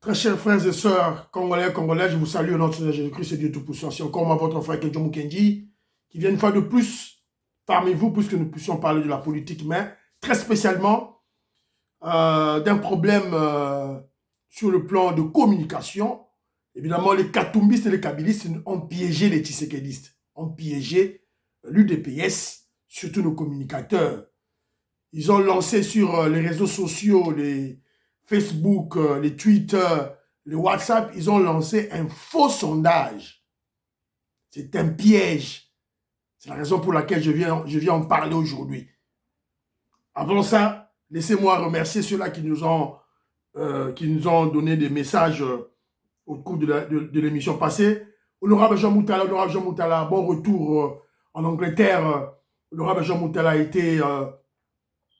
Très chers frères et sœurs congolais, congolais, je vous salue au nom de Jésus-Christ et Dieu Tout-Puissant. C'est encore moi, votre frère Kenjo Mukendi, qui vient une fois de plus parmi vous, puisque nous puissions parler de la politique, mais très spécialement d'un problème sur le plan de communication. Évidemment, les Katumbistes et les Kabylistes ont piégé les Tshisekedi,stes ont piégé l'UDPS, surtout nos communicateurs. Ils ont lancé sur les réseaux sociaux, les Facebook, les Twitter, les WhatsApp, ils ont lancé un faux sondage. C'est un piège. C'est la raison pour laquelle je viens en parler aujourd'hui. Avant ça, laissez-moi remercier ceux-là qui nous ont donné des messages au cours de l'émission passée. Honorable Jean Moutala, bon retour en Angleterre. Honorable Jean Moutala a été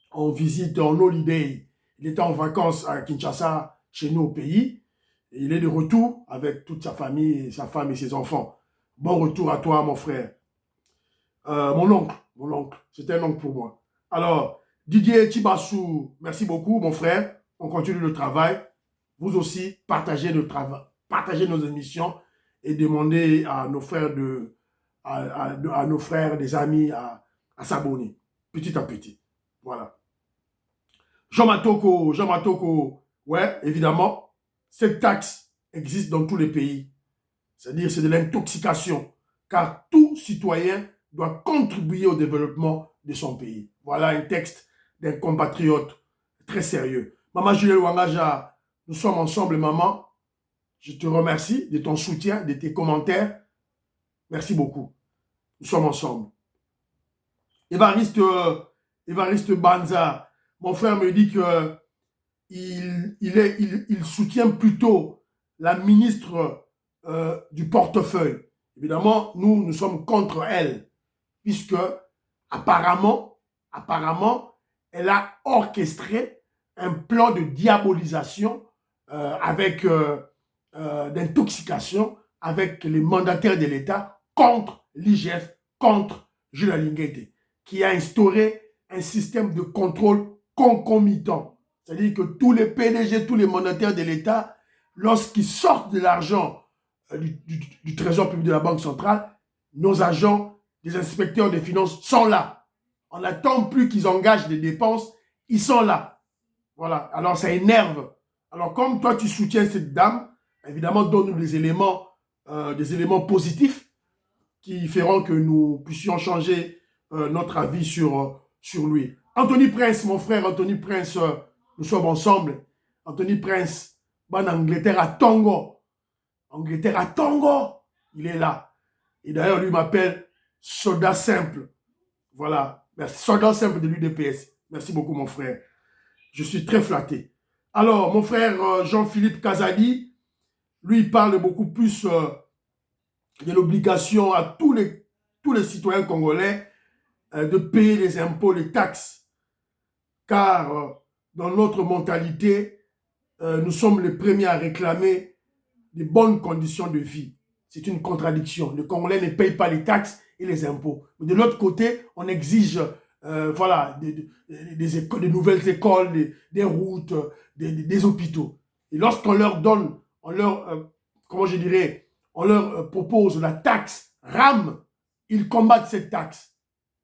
en visite en holiday. Il était en vacances à Kinshasa, chez nous au pays. Et il est de retour avec toute sa famille, sa femme et ses enfants. Bon retour à toi, mon frère. Mon oncle, c'était un oncle pour moi. Alors, Didier Tibassou, merci beaucoup, mon frère. On continue le travail. Vous aussi, partagez le travail, partagez nos émissions et demandez à nos frères, à nos frères, des amis à s'abonner, petit à petit. Voilà. Jean Matoko, ouais, évidemment, cette taxe existe dans tous les pays. C'est-à-dire c'est de l'intoxication, car tout citoyen doit contribuer au développement de son pays. Voilà un texte d'un compatriote très sérieux. Maman Juliette Wangaja, nous sommes ensemble, maman. Je te remercie de ton soutien, de tes commentaires. Merci beaucoup. Nous sommes ensemble. Évariste Banza, mon frère me dit que il soutient plutôt la ministre du portefeuille. Évidemment, nous sommes contre elle, puisque apparemment, elle a orchestré un plan de diabolisation avec d'intoxication avec les mandataires de l'État contre l'IGF, contre Jules Linguete, qui a instauré un système de contrôle concomitant. C'est-à-dire que tous les PDG, tous les mandataires de l'État, lorsqu'ils sortent de l'argent du Trésor public de la Banque centrale, nos agents, les inspecteurs des finances sont là. On n'attend plus qu'ils engagent des dépenses, ils sont là. Voilà, alors ça énerve. Alors comme toi tu soutiens cette dame, évidemment donne-nous des éléments positifs qui feront que nous puissions changer notre avis sur lui. Anthony Prince, mon frère Anthony Prince, nous sommes ensemble. Anthony Prince, en Angleterre à Tongo. Angleterre à Tongo, il est là. Et d'ailleurs, lui m'appelle soldat simple. Voilà, merci. Soldat simple de l'UDPS. Merci beaucoup, mon frère. Je suis très flatté. Alors, mon frère Jean-Philippe Kazadi, lui, il parle beaucoup plus de l'obligation à tous les citoyens congolais de payer les impôts, les taxes. Car dans notre mentalité, nous sommes les premiers à réclamer des bonnes conditions de vie. C'est une contradiction. Les Congolais ne payent pas les taxes et les impôts. Mais de l'autre côté, on exige voilà, des nouvelles écoles, des routes, des hôpitaux. Et lorsqu'on leur donne, comment je dirais, on leur propose la taxe RAM, ils combattent cette taxe.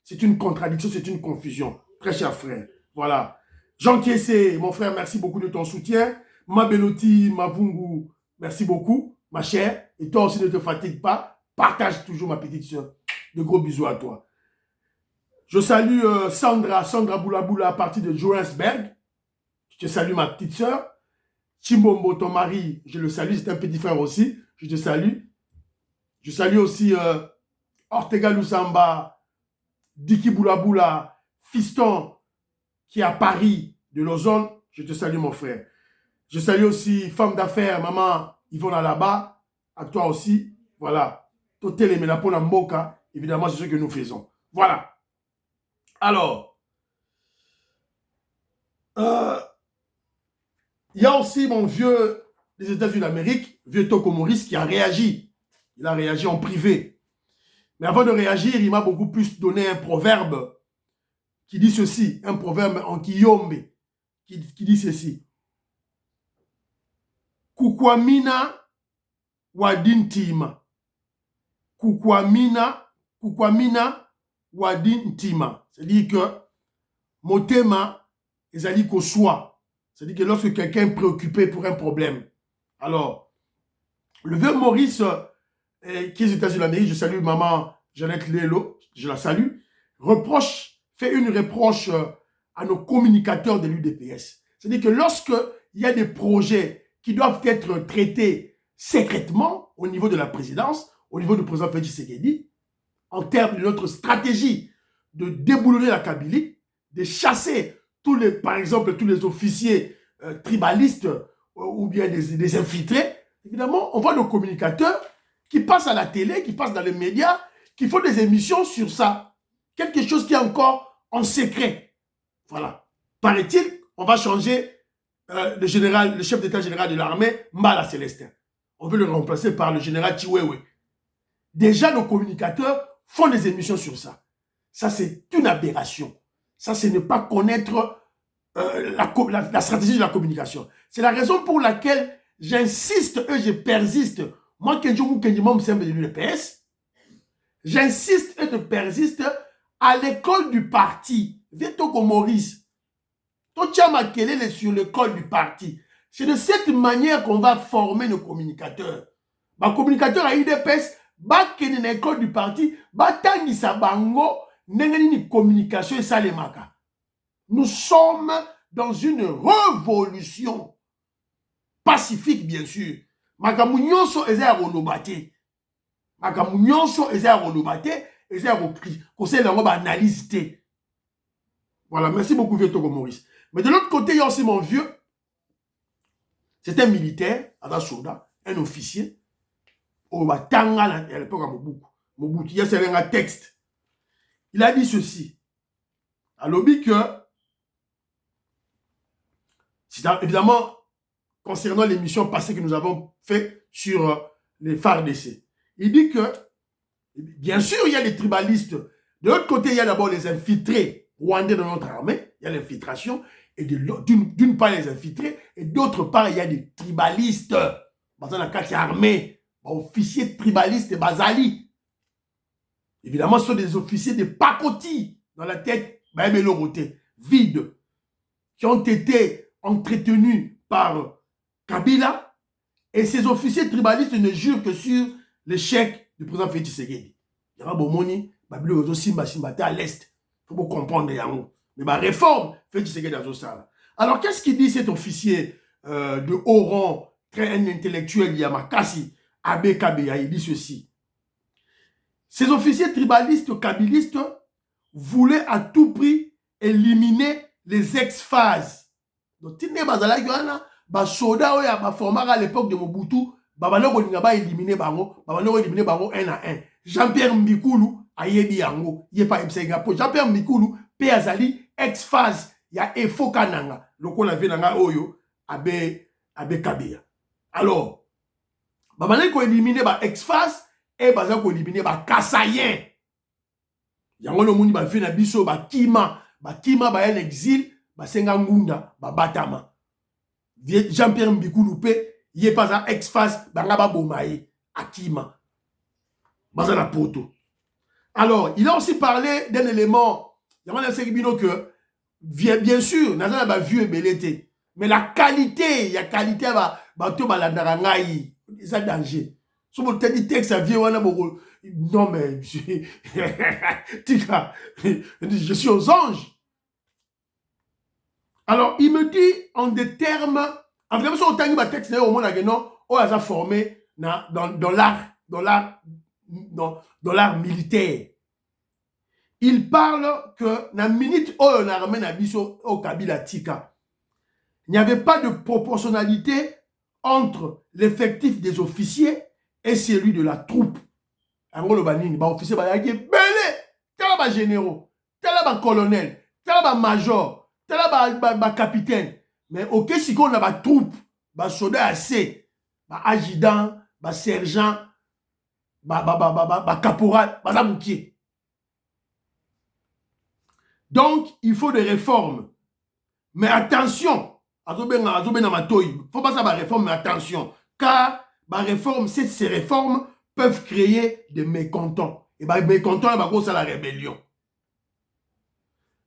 C'est une contradiction, c'est une confusion. Très cher frère. Voilà. Jean Kiessé, mon frère, merci beaucoup de ton soutien. Mabeloti, Mavungu, merci beaucoup, ma chère. Et toi aussi, ne te fatigue pas. Partage toujours ma petite soeur. De gros bisous à toi. Je salue Sandra Boulaboula à partir de Johannesburg. Je te salue ma petite soeur. Chimbombo, ton mari, je le salue. C'est un petit frère aussi. Je te salue. Je salue aussi Ortega Lusamba, Diki Boulaboula, Fiston, qui est à Paris, de Lausanne. Je te salue, mon frère. Je salue aussi femme d'affaires, maman Yvonne là-bas. À toi aussi. Voilà. Totel et Menapona Mboka. Évidemment, c'est ce que nous faisons. Voilà. Alors, il y a aussi mon vieux des États-Unis d'Amérique, vieux Toko Maurice, qui a réagi. Il a réagi en privé. Mais avant de réagir, il m'a beaucoup plus donné un proverbe qui dit ceci, un proverbe en Kiyombe, qui dit ceci. Kukwamina Wadintima. Kukwamina Wadintima. C'est-à-dire que Motema ezali ko soi. C'est-à-dire que lorsque quelqu'un est préoccupé pour un problème. Alors, le vieux Maurice, qui est aux États-Unis d'Amérique, je salue maman Jeannette Lelo, je la salue, fait une reproche à nos communicateurs de l'UDPS. C'est-à-dire que lorsque il y a des projets qui doivent être traités secrètement au niveau de la présidence, au niveau du président Félix Tshisekedi, en termes de notre stratégie de déboulonner la Kabylie, de chasser par exemple, tous les officiers tribalistes ou bien des infiltrés, évidemment, on voit nos communicateurs qui passent à la télé, qui passent dans les médias, qui font des émissions sur ça. Quelque chose qui est encore en secret. Voilà. Paraît-il, on va changer le chef d'état général de l'armée, Mbala Célestin. On veut le remplacer par le général Chiwewe. Déjà, nos communicateurs font des émissions sur ça. Ça, c'est une aberration. Ça, c'est ne pas connaître la stratégie de la communication. C'est la raison pour laquelle j'insiste et je persiste. Moi, de l'UDPS, j'insiste et je persiste à l'école du parti. Vetoko Maurice. Est sur l'école du parti. C'est de cette manière qu'on va former nos communicateurs. Les communicateurs à l'UDPS, dans l'école du parti, batangisa bango, nengeni communication et salemaka. Nous sommes dans une révolution pacifique, bien sûr. Makamu nyonso eza rolobate. Makamu nyonso eza rolobate, eza conseil lango ba analyse té. Voilà, merci beaucoup vieux Togo Maurice. Mais de l'autre côté, il y a aussi mon vieux. C'est un militaire, un soldat, un officier. Au Batanga à l'époque à Mobutu. Mobutu, il y a un texte. Il a dit ceci. À l'objet que, c'est évidemment concernant l'émission passée que nous avons fait sur les FARDC. Il dit que, bien sûr, il y a des tribalistes. De l'autre côté, il y a d'abord les infiltrés rwandais dans notre armée. Il y a l'infiltration. Et d'une part, les infiltrés. Et d'autre part, il y a des tribalistes. Dans la carte armée, officiers tribalistes et Bazali. Évidemment, ce sont des officiers de pacotille dans la tête, vide, qui ont été entretenus par Kabila. Et ces officiers tribalistes ne jurent que sur l'échec du président Félix Tshisekedi. Il y a Bomoni, Babilo Simba à l'Est. Il faut comprendre, Yango. Mais ma réforme, Félix Tshisekedi dans ça. Alors, qu'est-ce qu'il dit cet officier de haut rang, très intellectuel, Yamakasi, Abe Kabeya? Il dit ceci. Ces officiers tribalistes kabilistes voulaient à tout prix éliminer les ex-phases. Donc, Tine Bazala Yohana, Basoda Oya, Baformara à l'époque de Mobutu, Babaloko Ningaba éliminer Bango, Babaloko éliminer Bango 1 à 1. Jean-Pierre Mbikoulou, Ayebi Yango, Yepa Msengapo. Jean-Pierre Mbikoulou, Péazali, ex-phase, ya Efo Kananga, Loko la Venanga Oyo, Abe Kabeya. Alors, Babaloko éliminer ba ex-phase, et Bazako éliminer ba Kassayen. Yango no muni ba vena biso ba Kima ba en exil, ba Senga Ngunda, ba Batama. Jean-Pierre Mbikoulou pe, yé pas un ex-phase, ba Ngaba Bomaye, Akima. Baza la poto. Alors, il a aussi parlé d'un élément, il y a que, bien sûr, Nazana ba vu et belleté, mais la qualité, il y a qualité, ba to ba la narangai, ça danger. Si vous avez dit texte, ça vient, non mais, je suis aux anges. Alors, il me dit en des termes, en fait, si on a un texte, au moins, on a formé dans l'art militaire. Il parle que la minute où on a ramené au Kabila Tika, il n'y avait pas de proportionnalité entre l'effectif des officiers et celui de la troupe. En gros, le banini, les officiers, ils sont belés, tel généraux, tel colonel, tel major, tel capitaine. Mais ok, si on a une troupe, un soldat assez, un adjudant, un sergent, un caporal, un amoukier. Donc, il faut des réformes. Mais attention, azobenga matoi. Faut pas ça ba réforme, mais attention. Car ces réformes peuvent créer des mécontents. Et bah mécontents, bah c'est la rébellion.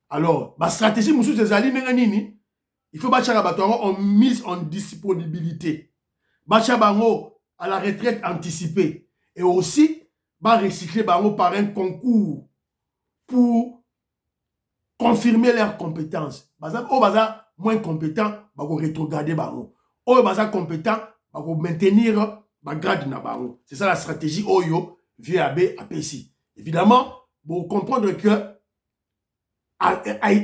Alors, la stratégie, il faut en mise en disponibilité. Bango à la retraite anticipée. Et aussi, recycler bango par un concours pour confirmer leurs compétences. Au baza moins compétent, bango rétrograder bango. Au baza compétent, bango maintenir ba grade na bango. C'est ça la stratégie Oyo VAB APC. Évidemment, pour comprendre que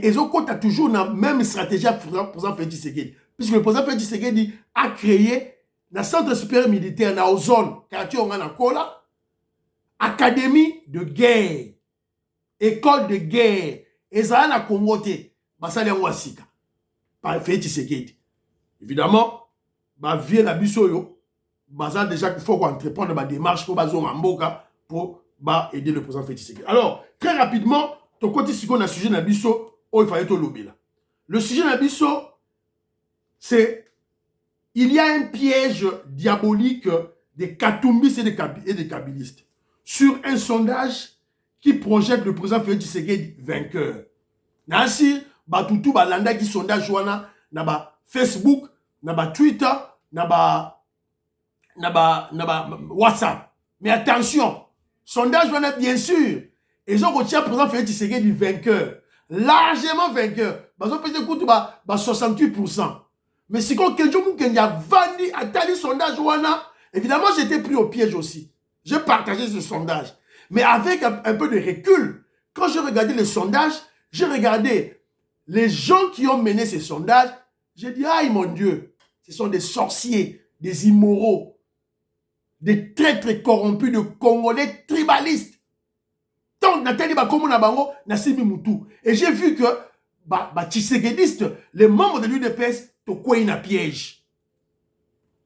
Ezoko a toujours la même stratégie pour le président Félix Tshisekedi. Puisque le président Félix Tshisekedi a créé le centre supérieur militaire dans la zone, académie de guerre, école de guerre, et ça a Congo, basali yango asika par Félix Tshisekedi. Évidemment, vie na biso yo, déjà qu'il faut entreprendre des démarches pour mboka pour aider le président Félix Tshisekedi. Alors, très rapidement, ton côté si on a sujet na biso, il fallait to lobela. Le sujet na biso, c'est il y a un piège diabolique des Katumbis et des Kabilistes sur un sondage qui projette le président Félix Tshisekedi vainqueur. Nansi, batutu balanda qui sondage wana na ba Facebook, na ba Twitter, na ba WhatsApp. Mais attention, sondage wana bien sûr, ils ont retenu le président Félix Tshisekedi vainqueur, largement vainqueur. Ils ont peut-être 68%. Mais si quelqu'un qui a vendu à tel sondage, évidemment, j'étais pris au piège aussi. J'ai partagé ce sondage. Mais avec un peu de recul, quand je regardais le sondage, j'ai regardé les gens qui ont mené ces sondages. J'ai dit, aïe mon Dieu, ce sont des sorciers, des immoraux, des traîtres corrompus, de Congolais tribalistes. Donc, et j'ai vu que Tshisekediistes, les membres de l'UDPS, tokwei na piège.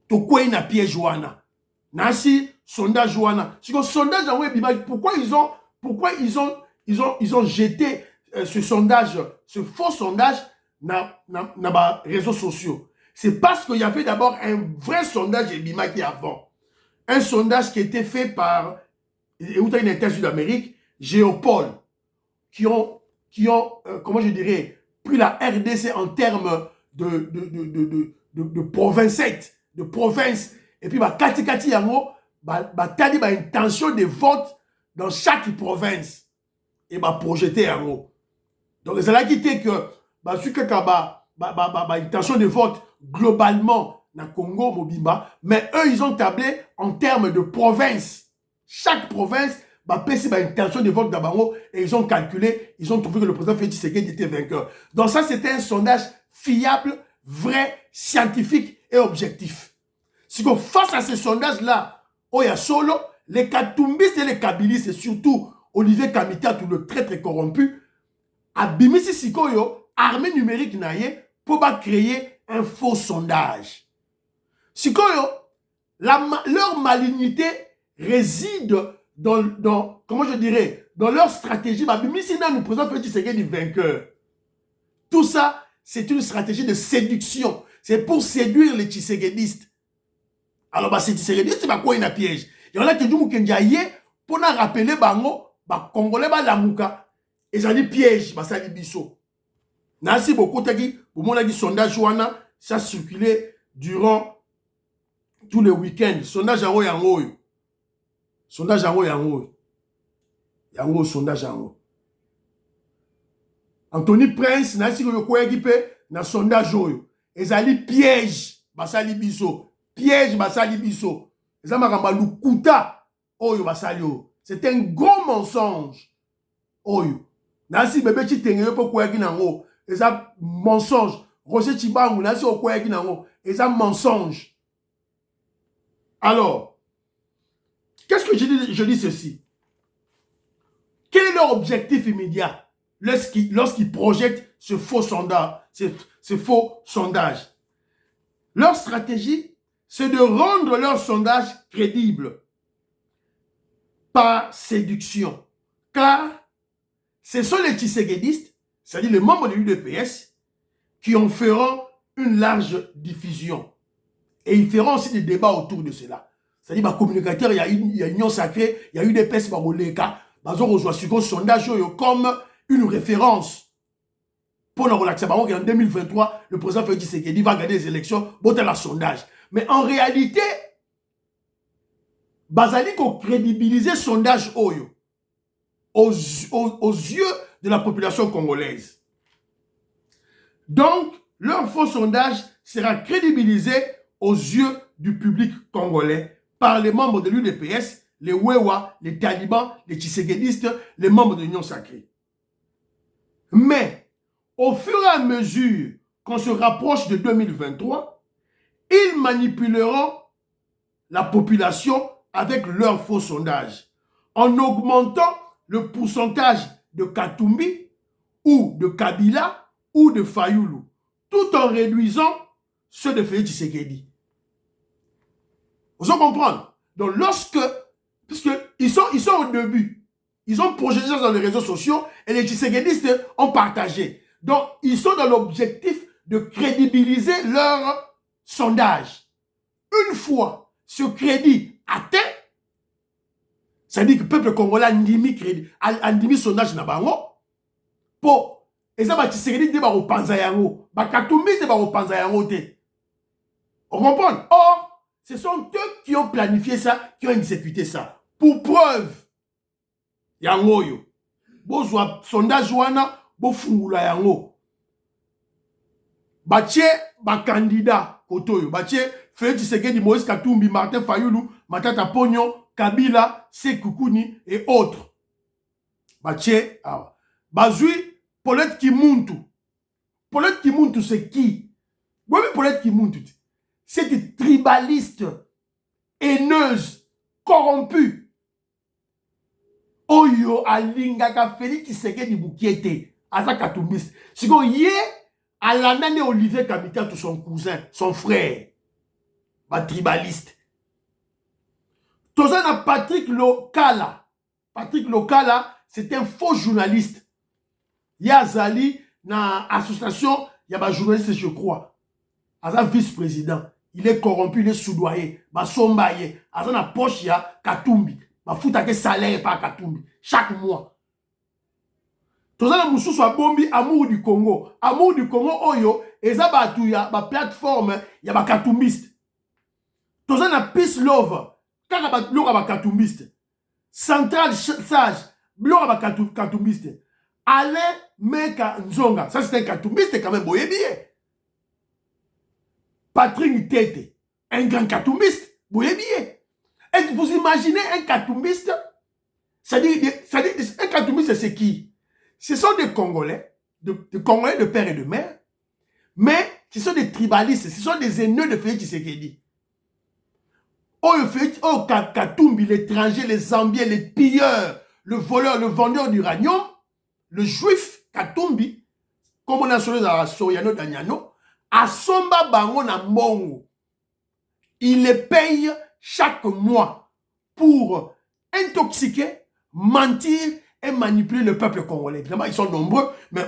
Tokwei na piège wana. Nasi sondage wana. Sondage pourquoi ils ont jeté ce sondage, ce faux sondage dans les réseaux sociaux. C'est parce qu'il y avait d'abord un vrai sondage Ebimaki avant. Un sondage qui était fait par une États-Unis d'Amérique, Géopol, qui ont comment je dirais, pris la RDC en termes de provincette, de province, et puis kati yango, tali intention de vote dans chaque province, et projeter yango. Donc c'est là qui était que intention de vote globalement na Congo Mobimba, mais eux ils ont tablé en termes de province. Chaque province intention de vote d'Abango, et ils ont calculé, ils ont trouvé que le président Félix Tshisekedi était vainqueur. Donc ça, c'était un sondage fiable, vrai, scientifique et objectif. Si face à ce sondage-là, Oya Solo, les Katumbistes et les Kabilistes, et surtout Olivier Kamita, tout le traître corrompu, a bimisi Sikoyo, armée numérique naïe, pour créer un faux sondage. Sikoyo, leur malignité réside dans comment je dirais, dans leur stratégie, nous président Félix Tshisekedi vainqueur. Tout ça, c'est une stratégie de séduction. C'est pour séduire les Tshisekediistes. Alors, ces Tshisekediistes, c'est quoi un piège? Il y en a qui disent pour nous rappeler, Congolais, Lamouka, et ça dit piège, ça dit bisso. Nansi beaucoup tagi, pour moi, dit sondage, ça circulait durant tous les week-ends. Sondage en haut. Sondage en haut. Yango sondage yango. Anthony Prince na si ko ekipe na sondage oyo. Ezali piège basali biso. Piège basali biso. Ezama kamba lukuta oyo basali oyo. C'est un gros mensonge. Oyo. Na si bébé chitenge po ko yaki nango. Eza mensonge. Roger Chibangu na si ko yaki nango. Eza mensonge. Alors, qu'est-ce que je dis? Je dis ceci. Quel est leur objectif immédiat lorsqu'ils projettent ce faux sondage, ce faux sondage? Leur stratégie, c'est de rendre leur sondage crédible par séduction. Car ce sont les Tshisekediistes, c'est-à-dire les membres de l'UDPS, qui en feront une large diffusion. Et ils feront aussi des débats autour de cela. C'est-à-dire, les communicateurs, il y a Union Sacrée, il y a UDPS, il y a un sondage comme une référence. Pour le relaxer, en 2023, le président Félix Tshisekedi va gagner les élections, bon, la sondage. Mais en réalité, Bazali ko crédibiliser le sondage aux yeux de la population congolaise. Donc, leur faux sondage sera crédibilisé aux yeux du public congolais par les membres de l'UDPS, les Wewa, les talibans, les tshisekédistes, les membres de l'Union Sacrée. Mais, au fur et à mesure qu'on se rapproche de 2023, ils manipuleront la population avec leur faux sondage en augmentant le pourcentage de Katumbi ou de Kabila ou de Fayoulou, tout en réduisant ceux de Félix Tshisekedi. Vous en comprenez? Donc puisqu'ils sont au début, ils ont projeté ça dans les réseaux sociaux et les Tshisekédistes ont partagé. Donc, ils sont dans l'objectif de crédibiliser leur sondage. Une fois ce crédit atteint, ça dit que le peuple congolais a un sondage na bango pour et ça va Tshisekedi de ba opanza yango ba Katumbi de ba opanza yango te. On comprend? Or, ce sont eux qui ont planifié ça, qui ont exécuté ça. Pour preuve, yango yo. Bozwa sondage wana bo fungula yango. Batie ba candidat kotoyo, batie Félix Tshisekedi, Moïse Katumbi, Martin Fayoulou, Matata Pognon, Kabila, Sekoukouni et autres. Batie, Bazui, Paulette Kimuntu. Paulette Kimuntu, c'est qui? Oui, mais Paulette Kimuntu, c'est des tribalistes, haineuses, corrompus. Oyo alingaka Félix Tshisekedi Bukiete, Asa Katumbiste. C'est qu'on y est à l'année Olivier Kamita, tout son cousin, son frère. Tribaliste. Tozana Patrick Lokala. Patrick Lokala, c'est un faux journaliste. Yazali, na association, il y a un journaliste, je crois. Azan vice-président. Il est corrompu, il est soudoyé. Sombaye. Azan a poche ya Katumbi. Fouta ke salaire par Katumbi. Chaque mois. Tozana Moussou soit bombi Amour du Congo. Amour du Congo, oyo, eza batouya, ba plateforme, ya ba Katumbiste. Tozana Peace Love, kaka bloka ba Katumbiste. Central Sage, bloka ba Katumbiste. Alain Meka Nzonga, ça c'est un Katumbiste quand même, boye bien. Patrick Tete, un grand Katumbiste, boye bien. Est-ce que vous imaginez un Katumbiste? C'est-à-dire un Katumbiste, c'est qui? Ce sont des Congolais, des Congolais de père et de mère, mais ce sont des tribalistes, ce sont des haineux de Félix Tshisekedi. Oh, Katumbi, l'étranger, les Zambiens, les pilleurs, le voleur, le vendeur d'uranium, le juif Katumbi, comme on a sur les Soriano Danyano, à Somba Bango na Mbongo. Il les paye chaque mois pour intoxiquer, mentir et manipuler le peuple congolais. Évidemment, ils sont nombreux, mais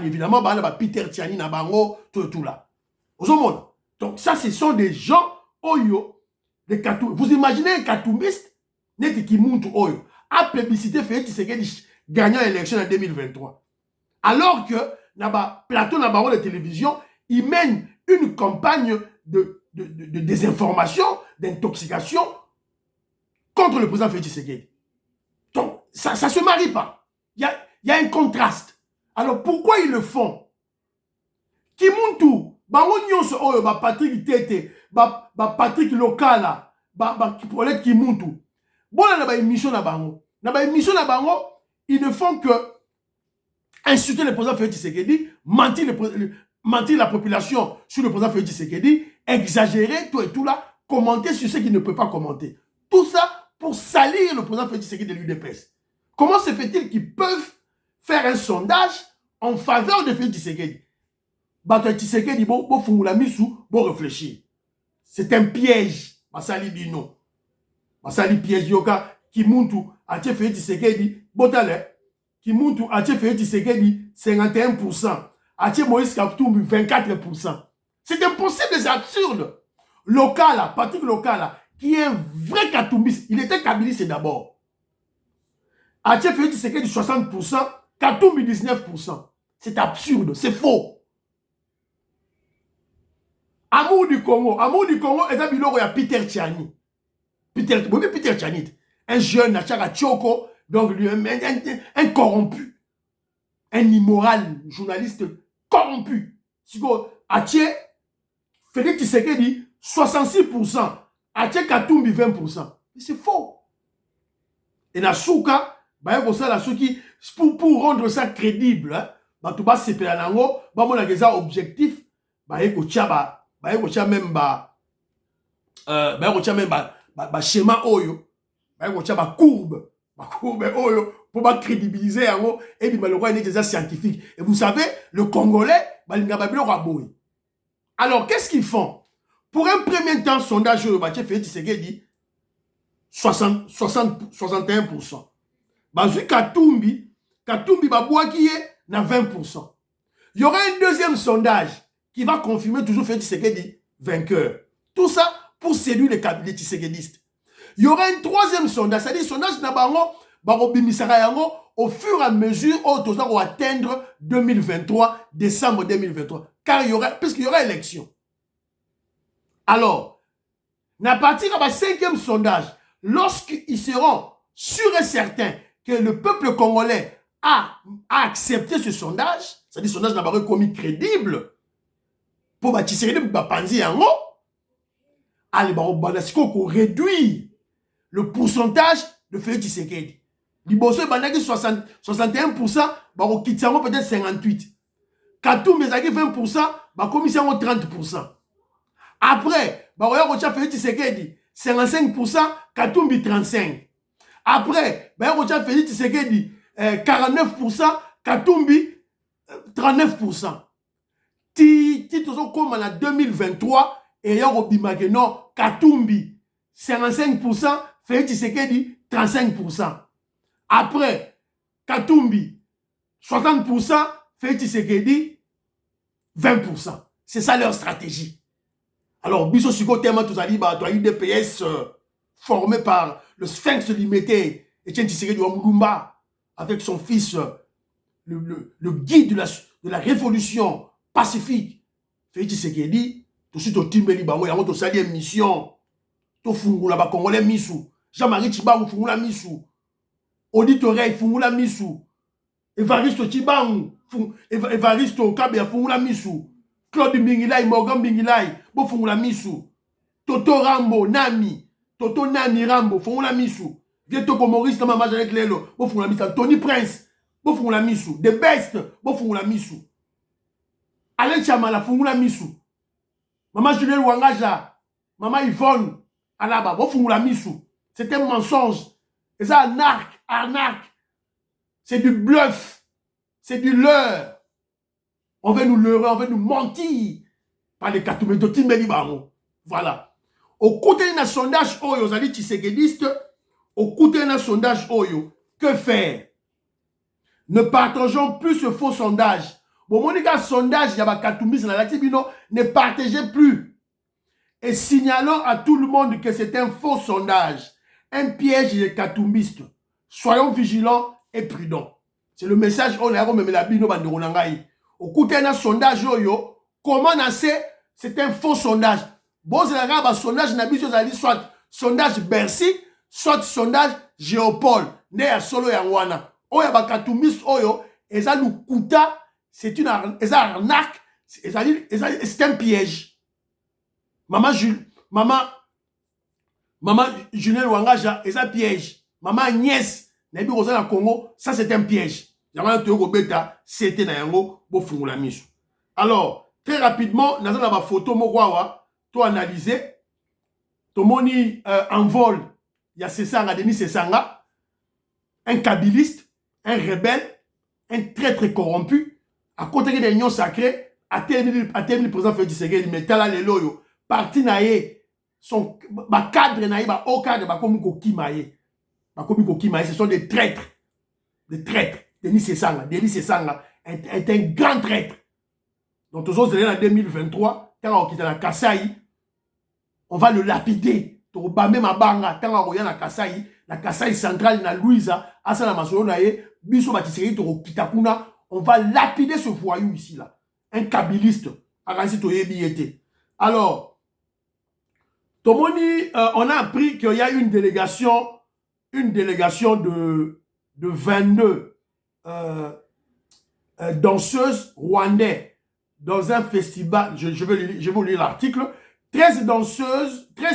évidemment, Peter Tiani na Bango, tout là. Donc ça, ce sont des gens Oyo, des Katumbi. Vous imaginez un Katumbiste net qui monte Oyo a plébiscité Félix Tshisekedi gagnant l'élection en 2023. Alors que dans plateau de télévision, il mène une campagne de désinformation, d'intoxication contre le président Félix Tshisekedi. Donc, ça ne se marie pas. Il y a un contraste. Alors, pourquoi ils le font? Kimuntu, bango nyonso oyo ba Patrick Tete, ba Patrick Lokala, ba Paulette Kimuntu. Bona na ba émission na bango. Na ba émission na bango, ils ne font que insulter le président Félix Tshisekedi, mentir la population sur le président Félix Tshisekedi, exagérer tout et tout là, commenter sur ce qu'il ne peut pas commenter. Tout ça pour salir le président Félix Tshisekedi de l'UDPS. Comment se fait-il qu'ils peuvent faire un sondage en faveur de Félix Tshisekedi? Bato Tshisekedi bo fungula misu bo réfléchir. C'est un piège. Basali bino. Basali piège yoka Kimuntu a Félix Tshisekedi botale. Kimuntu a Félix Tshisekedi 51%. Atie Moïse Katumbi 24%. C'est impossible, c'est absurde. Lokala, Patrick Lokala, qui est un vrai Katumbiste, il était kabiliste d'abord. Atie Félix Tshisekedi 60%, Katumbi 19%. C'est absurde, c'est faux. Amour du Congo, et il y a Peter Tchani. Peter Tchani, un jeune, Nachara Tchoko, donc un corrompu, un immoral, journaliste corrompu. Atie Félix Tshisekedi 66%, Atie Katumbi 20%. Mais c'est faux. Et Nasuka, pour rendre ça crédible, hein, tu vas se faire un objectif, même schéma oyo, courbe oyo pour crédibiliser et puis malheureusement des scientifiques. Et vous savez, le Congolais, alors qu'est-ce qu'ils font? Pour un premier temps, sondage Félix Tshisekedi 61%. Bazui Katumbi Babouaki na 20%. Il y aura un deuxième sondage qui va confirmer toujours Félix Tshisekedi vainqueur. Tout ça pour séduire les Tshisekedistes. Il y aura un troisième sondage, c'est-à-dire sondage na bango au fur et à mesure où va atteindre 2023, décembre 2023. Car puisqu'il y aura élection. Alors, à partir du cinquième sondage, lorsqu'ils seront sûrs et certains que le peuple congolais a accepté ce sondage, c'est-à-dire ce sondage n'a pas commis crédible, pour réduire le pourcentage de Félix Tshisekedi. Liboso bandaki 61%, bakokitisa peut-être 58%. Katumbi ezaki 20%, bakomisa 30%. Après, Félix Tshisekedi 55%, Katumbi 35%. Après, Félix Tshisekedi 49%, Katumbi 39%. Ti comme en 2023, et non, Katumbi 55%, Félix Tshisekedi 35%. Après, Katumbi 60%, Félix Tshisekedi 20%. C'est ça leur stratégie. Alors, Bisso Siko Tema Touzali, tu as eu des PS formés par le Sphinx limité, Etienne Tshisekedi Wamulumba, avec son fils, le guide de la révolution pacifique. Félix Tshisekedi, tout de suite au Timbeli Bango, il y a une sali mission. To fungula ba Congolais misu. Jean-Marie Chibangu fungula misu. Auditorey fungula misu. Evaristo Chibangu, Evaristo Kabea fungula misu. Claude Mbingilai, Morgan Mbingilai, bo fungula misu. Toto Rambo, Nami, Toto Nami Rambo, fungula misu. Vieto Maurice Nama Majanek Lelo, bo fungula misu. Tony Prince, bo fungula misu. The Best, bo fungula misu. Alain Chamala, fungula misu. Maman Juliette Wangaja, Maman Yvonne, Alaba, bo fungula misu. C'est un mensonge. C'est ça, arnaque. C'est du bluff. C'est du leurre. On veut nous leurrer, on veut nous mentir. Par les Katumetoti Melibaro. Voilà. Au côté d'un sondage Oyo, vous allez Tshisekediste, au côté d'un sondage Oyo, que faire? Ne partageons plus ce faux sondage. Bon, mon sondage, il y a Katumis dans la Tibino, ne partagez plus. Et signalons à tout le monde que c'est un faux sondage. Un piège des Katumbistes. Soyons vigilants et prudents. C'est le message on a remis la bino banderonangai. Au côté d'un sondage Oyo, comment on sait c'est un faux sondage. Bon, c'est un sondage Nabiso Zali, soit sondage Bercy, soit sondage Géopole. Né à solo Yangwana. Oya Bakatumbiste Oyo, et ça nous coûta, c'est une arnaque, c'est un piège. Maman Julien Wangaja, et ça piège. Maman Agnès, Nabi Rosa na Congo, ça c'est un piège. C'était na yango, bo fungula misu. Alors, très rapidement, nous avons une photo, to analyser. To moni en vol, il y a Sessanga, Denis Sessanga, un kabiliste, un rebelle, un traître corrompu, à côté de l'union sacrée, à terminer le président Félix Tshisekedi, mais tala le loyo, parti naïe, son cadre naïe, au cadre, komiko kimaye. Ce sont des traîtres. Des traîtres. Denis Sessanga est un grand traître. Donc, tous autres en 2023, quand on quitte la Kasaï, on va le lapider. Donc, même à Banga, quand on la Kasaï centrale, na Louisa, à la Masolo, biso batisserie, on va lapider ce voyou ici, là. Un kabiliste. Alors, Tomoni, on a appris qu'il y a une délégation de 22 danseuses rwandaises dans un festival. Je vais vous lire l'article. 13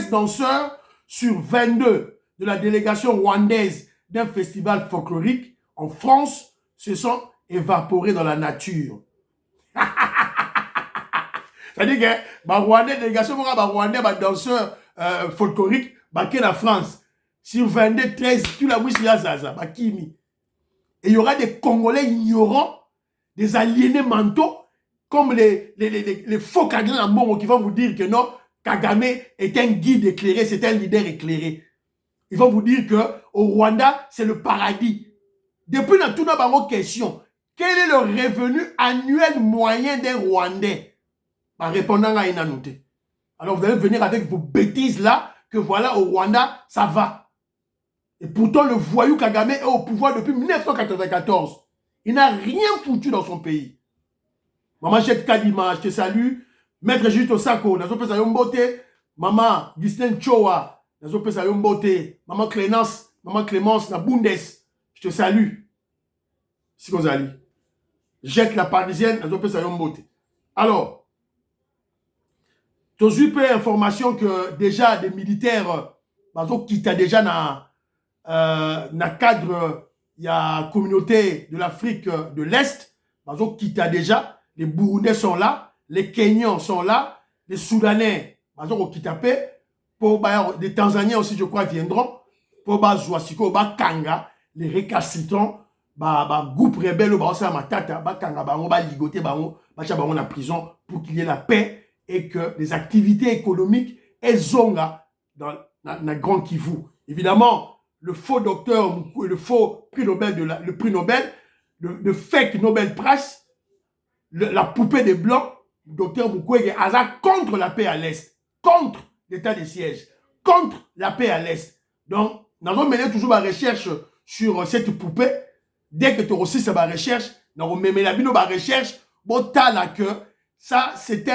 danseurs sur 22 de la délégation rwandaise d'un festival folklorique en France se sont évaporés dans la nature. C'est-à-dire que la délégation rwandais, danseurs folkloriques, qui en France. Sur 22, 13, tout la mouche, et il y aura des Congolais ignorants, des aliénés mentaux, comme les faux Kagame qui vont vous dire que non, Kagame est un guide éclairé, c'est un leader éclairé. Ils vont vous dire que au Rwanda, c'est le paradis. Depuis dans toute notre question, quel est le revenu annuel moyen d'un Rwandais? En répondant à une annotée. Alors vous allez venir avec vos bêtises là, que voilà, au Rwanda, ça va. Et pourtant, le voyou Kagame est au pouvoir depuis 1994. Il n'a rien foutu dans son pays. Maman Jette Kadima, je te salue. Maître Juste Osako, Nazo Pesa Yombote. Maman Ghislaine Chowa, Nazo Pesa Yombote. Maman Clémence, na Bundes, je te salue. Si vous allez. Jette la parisienne, Nazo Pesa Yombote. Alors, tu as eu peu d'informations que déjà des militaires, qui t'a déjà dans cadre, il y a la communauté de l'Afrique de l'Est, qui t'a déjà, les Burundais sont là, les Kenyans sont là, les Soudanais, les Tanzaniens aussi, je crois, viendront, pour Zouasiko, Kanga, les récalcitrants, groupe rebelle, Matata, Kanga, ligoter, la prison pour qu'il y ait la paix et que les activités économiques, elles sont là dans la Grand Kivu. Évidemment, le faux docteur, le faux prix Nobel, le fake Nobel Prize, la poupée des Blancs, le docteur Mukwege, hasard contre la paix à l'Est, contre l'état de siège, contre la paix à l'Est. Donc, nous avons mené toujours ma recherche sur cette poupée. Dès que tu as reçu sa recherche, nous avons mené la recherche, que ça, c'est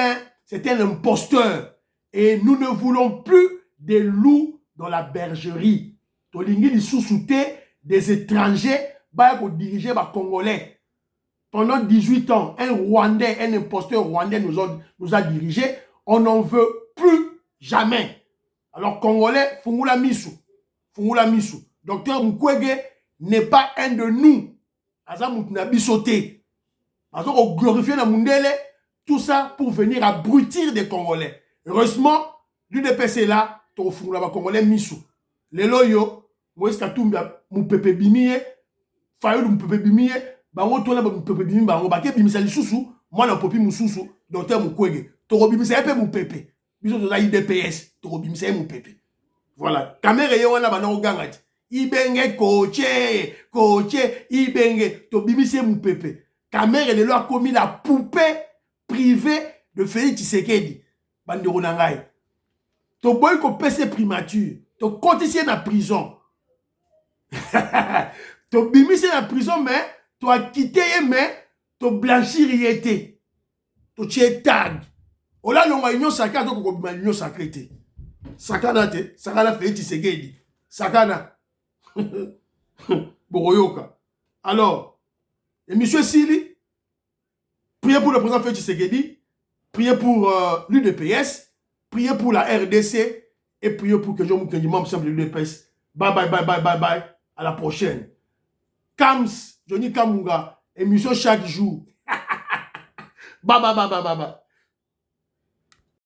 un imposteur. Et nous ne voulons plus des loups dans la bergerie. Tolingi di sous-souté des étrangers pour diriger les Congolais. Pendant 18 ans, un Rwandais, un imposteur rwandais nous a dirigés. On n'en veut plus jamais. Alors, Congolais, Fungula Misu. Docteur Mukwege n'est pas un de nous. Azamutna bisoté. Parce qu'on glorifie la Mundele. Tout ça pour venir abrutir des Congolais. Heureusement, l'UDPC là, tu as les Congolais Misu. Les loyaux, moi, est-ce que tu as mon pépé bimier, faillot mon pépé bimier, bango tola mon pépé bimier, bango baké bimisa li susu, moi na popi mon susu, docteur Mukwege. Tu as bimisa épé mon pépé. Biso tu as UDPS, tu as bimisa mon pépé. Voilà. Caméra yo wana bana ogangati. Ibenge coaché, ibenge, tu as bimisa mon pépé. Caméra le a commis la poupée privé de Félix Tshisekedi. Bandero nangai. To boy ko PC primature. To cotiser na prison. To bimise na prison mais to a quitté mais to blanchir yété. To tché tag. Ola longa union sacrée to ko bima union sacrée té. Sakana té, sakana Félix Tshisekedi. Sakana. Boroyoka. Alors, et monsieur Sili, priez pour le président Félix Tshisekedi, priez pour l'UDPS, priez pour la RDC et priez pour que Jean Moukendi, membre simple de l'UDPS. Bye bye bye bye bye bye. À la prochaine. Kams, Johnny Kamunga, émission chaque jour. Bye bye bye bye bye bye.